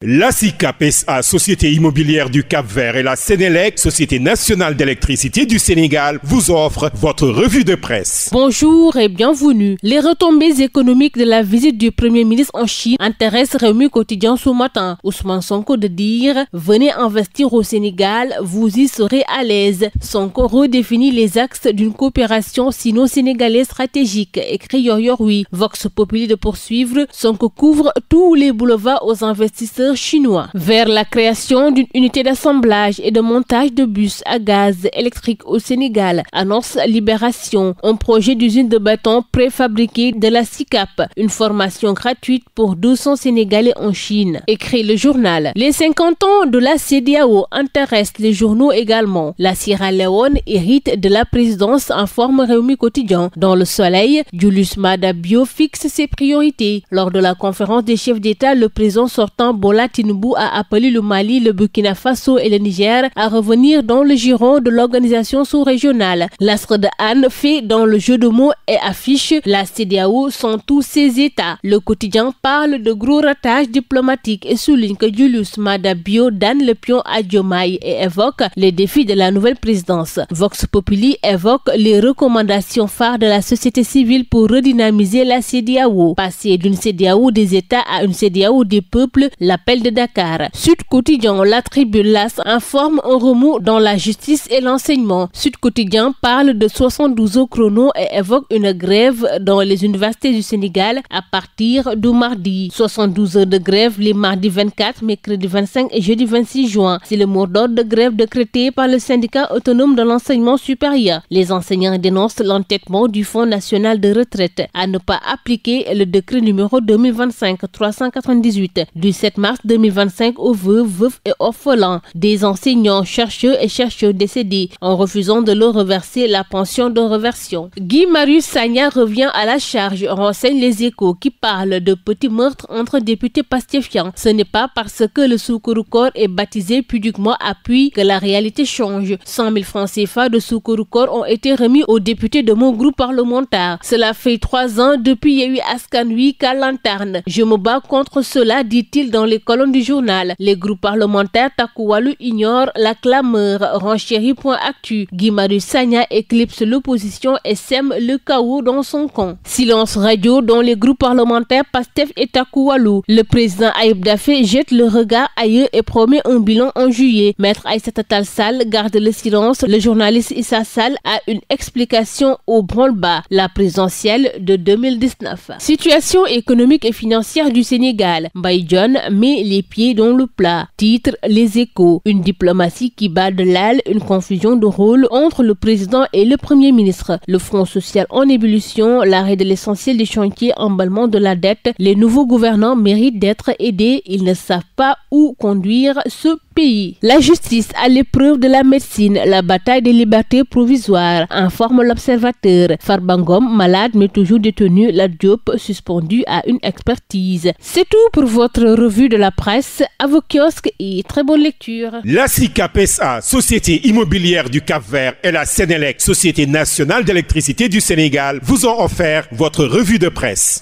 La SICAP SA, Société immobilière du Cap-Vert, et la Sénélec, Société nationale d'électricité du Sénégal, vous offrent votre revue de presse. Bonjour et bienvenue. Les retombées économiques de la visite du Premier ministre en Chine intéressent Rewmi Quotidien ce matin. Ousmane Sonko de dire « Venez investir au Sénégal, vous y serez à l'aise ». Sonko redéfinit les axes d'une coopération sino-sénégalaise stratégique, écrit Yoyorui. Vox Populi de poursuivre, Sonko couvre tous les boulevards aux investisseurs chinois. Vers la création d'une unité d'assemblage et de montage de bus à gaz électrique au Sénégal, annonce Libération. Un projet d'usine de béton préfabriqué de la SICAP. Une formation gratuite pour 200 Sénégalais en Chine. Écrit le journal. Les 50 ans de la CEDEAO intéressent les journaux également. La Sierra Leone hérite de la présidence, informe Rewmi Quotidien. Dans le Soleil, Julius Maada Bio fixe ses priorités. Lors de la conférence des chefs d'État, le président sortant Bola Tinubu a appelé le Mali, le Burkina Faso et le Niger à revenir dans le giron de l'organisation sous-régionale. L'astre de Anne fait dans le jeu de mots et affiche la CEDEAO sont tous ses États. Le quotidien parle de gros ratages diplomatiques et souligne que Julius Maada Bio donne le pion à Diomaye et évoque les défis de la nouvelle présidence. Vox Populi évoque les recommandations phares de la société civile pour redynamiser la CEDEAO. Passer d'une CEDEAO des États à une CEDEAO des peuples, l'appel de Dakar. Sud Quotidien, la tribune LAS informe un remous dans la justice et l'enseignement. Sud Quotidien parle de 72 heures chrono et évoque une grève dans les universités du Sénégal à partir du mardi. 72 heures de grève les mardis 24, mercredi 25 et jeudi 26 juin. C'est le mot d'ordre de grève décrété par le syndicat autonome de l'enseignement supérieur. Les enseignants dénoncent l'entêtement du Fonds national de retraite à ne pas appliquer le décret numéro 2025-398 du 7 mars 2025 aux veuves, veufs et orphelins des enseignants, chercheurs et chercheurs décédés en refusant de leur reverser la pension de réversion. Guy Marius Sagna revient à la charge, renseigne les Échos qui parlent de petits meurtres entre députés pastéfiants. Ce n'est pas parce que le Soukourou-Kor est baptisé pudiquement à Puy que la réalité change. 100 000 francs CFA de Soukourou-Kor ont été remis aux députés de mon groupe parlementaire. Cela fait 3 ans depuis Yewwi Askan Wi qu'à lanterne. Je me bats contre cela, dit-il dans les colonnes du journal. Les groupes parlementaires Takku Wallu ignorent la clameur. Renchéri.actu. Guy Marius Sagna éclipse l'opposition et sème le chaos dans son camp. Silence radio dans les groupes parlementaires Pastef et Takku Wallu. Le président Ayib Daffé jette le regard ailleurs et promet un bilan en juillet. Maître Aïssata Tall Sall garde le silence. Le journaliste Issa Sall a une explication au branle-bas. La présidentielle de 2019. Situation économique et financière du Sénégal. Mbaye Dione met les pieds dans le plat. Titre Les Échos. Une diplomatie qui bat de l'aile, une confusion de rôle entre le président et le premier ministre. Le front social en ébullition, l'arrêt de l'essentiel des chantiers, emballement de la dette. Les nouveaux gouvernants méritent d'être aidés. Ils ne savent pas où conduire ce pays. La justice à l'épreuve de la médecine, la bataille des libertés provisoires, informe l'Observateur. Farba Ngom, malade mais toujours détenu, Lat Diop suspendu à une expertise. C'est tout pour votre revue de la presse. À vos kiosques et très bonne lecture. La SICAP SA, Société immobilière du Cap-Vert, et la Sénélec, Société nationale d'électricité du Sénégal, vous ont offert votre revue de presse.